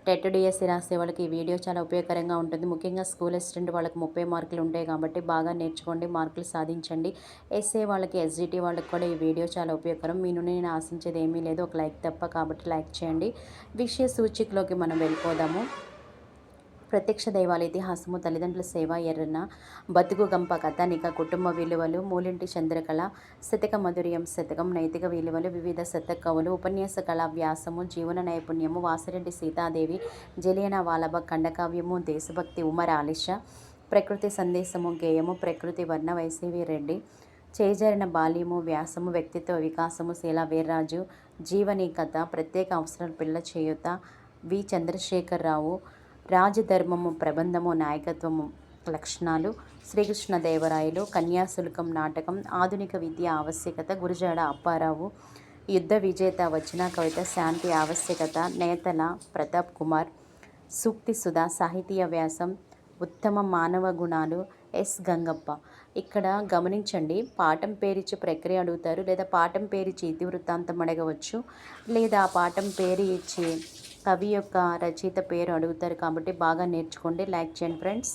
TET DSC రాసే వాళ్ళకి ఈ వీడియో చాలా ఉపయోగకరంగా ఉంటుంది. ముఖ్యంగా స్కూల్ అసిస్టెంట్ వాళ్ళకి 30 మార్కులు ఉంటాయి కాబట్టి బాగా నేర్చుకోండి, మార్కులు సాధించండి. ఎస్ఏ వాళ్ళకి, ఎస్జిటి వాళ్ళకి కూడా ఈ వీడియో చాలా ఉపయోగకరం. మీ నుండి నేను ఆశించేది ఏమీ లేదు, ఒక లైక్ తప్ప. కాబట్టి లైక్ చేయండి. విషయ సూచికలోకి మనం వెళ్ళిపోదాము. ప్రత్యక్ష దైవాల ఇతిహాసము, తల్లిదండ్రుల సేవ, ఎర్రన, బతుకు గంప కథానిక, కుటుంబ విలువలు, మూలింటి చంద్రకళ, శతక మధుర్యం శతకం, నైతిక విలువలు, వివిధ శతకవులు, ఉపన్యాస కళ వ్యాసము, జీవన నైపుణ్యము, వాసిరెడ్డి సీతాదేవి, జలియన వాలబ ఖండకావ్యము, దేశభక్తి, ఉమర్ ఆలిషా, ప్రకృతి సందేశము, గేయము, ప్రకృతి వర్ణ, వైసీవి రెడ్డి, చేజారిన బాల్యము, వ్యాసము, వ్యక్తిత్వ వికాసము, శీలా వీర్రాజు, జీవని కథ, ప్రత్యేక అవసరాల పిల్ల చేయూత, వి చంద్రశేఖరరావు, రాజధర్మము, ప్రబంధము, నాయకత్వము లక్షణాలు, శ్రీకృష్ణదేవరాయలు, కన్యాశుల్కం నాటకం, ఆధునిక విద్య ఆవశ్యకత, గురజాడ అప్పారావు, యుద్ధ విజేత వచన కవిత, శాంతి ఆవశ్యకత, నేతల ప్రతాప్ కుమార్, సూక్తి సుధా, సాహితీయ వ్యాసం, ఉత్తమ మానవ గుణాలు, ఎస్ గంగప్ప. ఇక్కడ గమనించండి, పాఠం పేరిచ్చి ప్రక్రియ అడుగుతారు, లేదా పాఠం పేరిచ్చి ఇతివృత్తాంతం అడగవచ్చు, లేదా ఆ పాఠం పేరు ఇచ్చి కవి యొక్క రచయిత పేరు అడుగుతారు. కాబట్టి బాగా నేర్చుకోండి. లైక్ చేయండి ఫ్రెండ్స్.